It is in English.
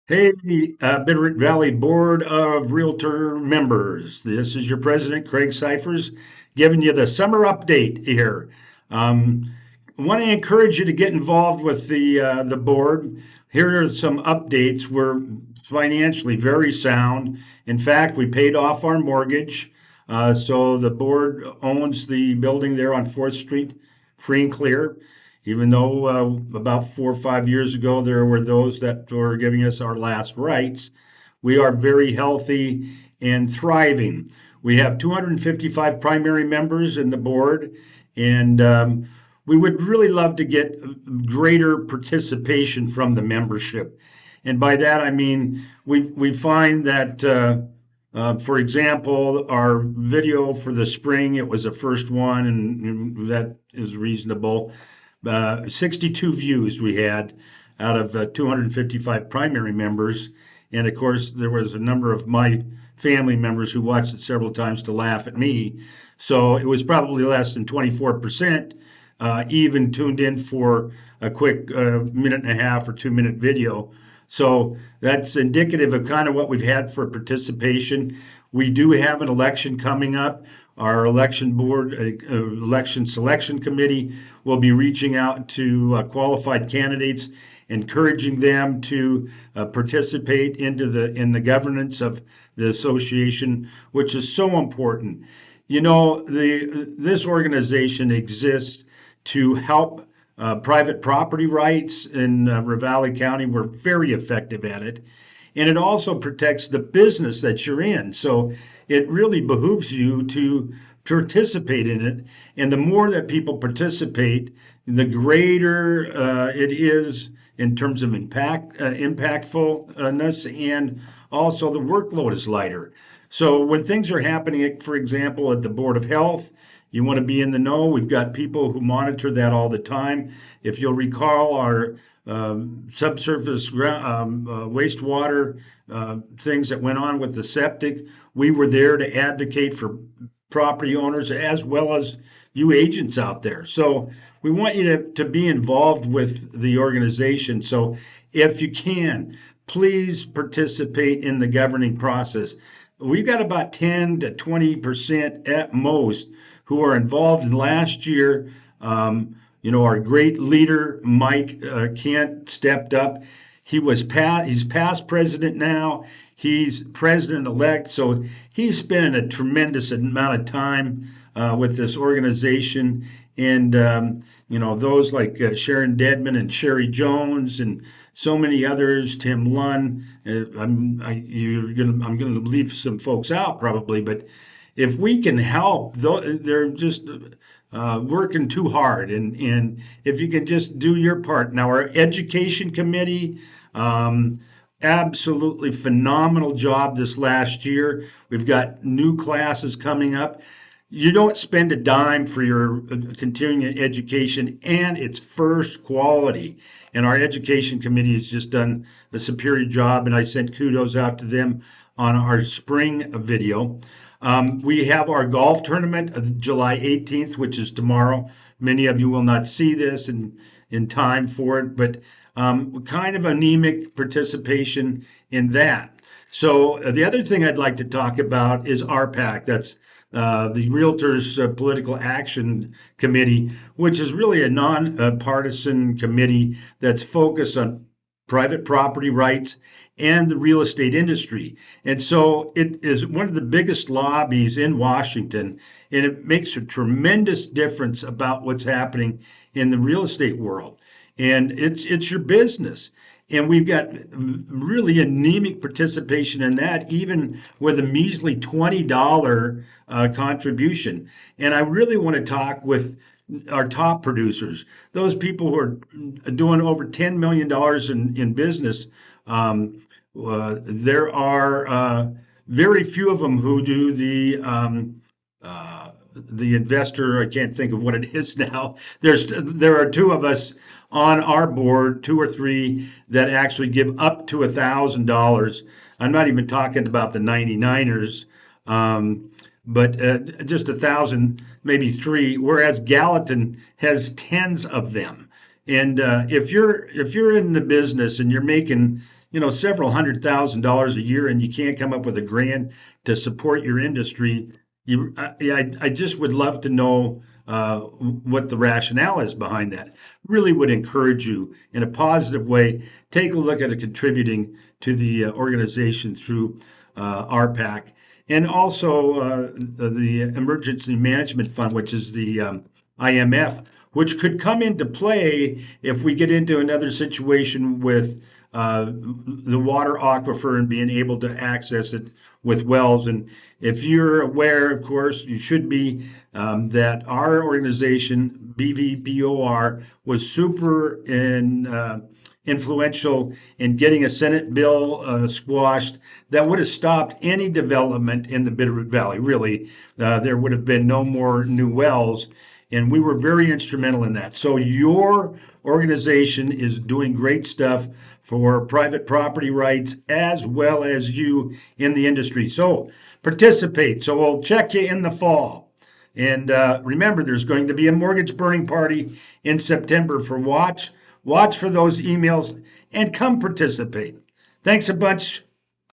Hey, Bitterroot Valley Board of Realtor members. This is your president, Craig Cyphers, giving you the summer update here. Um, I want to encourage you to get involved with the board. Here are some updates. We're financially very sound. In fact, we paid off our mortgage. So the board owns the building there on 4th Street, free and clear, even though about 4 or 5 years ago there were those that were giving us our last rites. We are very healthy and thriving. We have 255 primary members in the board, and we would really love to get greater participation from the membership. And by that I mean we find that, for example, our video for the spring, it was the first one, and that is reasonable. 62 views we had out of 255 primary members. And of course, there was a number of my family members who watched it several times to laugh at me. So it was probably less than 24% even tuned in for a quick minute and a half or 2 minute video. So that's indicative of kind of what we've had for participation. We do have an election coming up. Our election board, election selection committee will be reaching out to qualified candidates, encouraging them to participate in the governance of the association, which is so important. You know, this organization exists to help private property rights in Ravalli County. We're very effective at it. And it also protects the business that you're in. So it really behooves you to participate in it. And the more that people participate, the greater it is in terms of impactfulness, and also the workload is lighter. So when things are happening, for example, at the Board of Health, you want to be in the know. We've got people who monitor that all the time. If you'll recall, our subsurface wastewater things that went on with the septic, we were there to advocate for property owners as well as you agents out there. So we want you to be involved with the organization. So if you can, please participate in the governing process. We've got about 10 to 20% at most who are involved. And last year, our great leader, Mike Kent, stepped up. He's past president now. He's president-elect. So he's spending a tremendous amount of time with this organization. And, those like Sharon Dedman and Sherry Jones and so many others, Tim Lunn. I'm going to leave some folks out probably, but if we can help, they're just working too hard. And if you can just do your part. Now, our education committee, absolutely phenomenal job this last year. We've got new classes coming up. You don't spend a dime for your continuing education, and it's first quality. And our education committee has just done a superior job, and I sent kudos out to them on our spring video. We have our golf tournament of July 18th, which is tomorrow. Many of you will not see this in time for it, but kind of anemic participation in that. So the other thing I'd like to talk about is RPAC. That's the Realtors Political Action Committee, which is really a non-partisan committee that's focused on private property rights and the real estate industry. And so it is one of the biggest lobbies in Washington, and it makes a tremendous difference about what's happening in the real estate world. And it's your business. And we've got really anemic participation in that, even with a measly $20 contribution. And I really want to talk with our top producers, those people who are doing over $10 million in business. There are very few of them who do the investor. I can't think of what it is now. There are two of us on our board, two or three, that actually give up to $1,000. I'm not even talking about the 99ers, but just 1,000, maybe three. Whereas Gallatin has tens of them. And if you're in the business and you're making several $100,000 a year and you can't come up with a grant to support your industry, I just would love to know what the rationale is behind that. Really would encourage you in a positive way. Take a look at it contributing to the organization through RPAC, and also the Emergency Management Fund, which is the IMF, which could come into play if we get into another situation with the water aquifer and being able to access it with wells. And if you're aware, of course, you should be, that our organization, BVBOR, was super influential in getting a Senate bill squashed that would have stopped any development in the Bitterroot Valley. Really, there would have been no more new wells, and we were very instrumental in that. So your organization is doing great stuff for private property rights as well as you in the industry. So participate. So we'll check you in the fall. And remember, there's going to be a mortgage burning party in September for Watch. Watch for those emails and come participate. Thanks a bunch.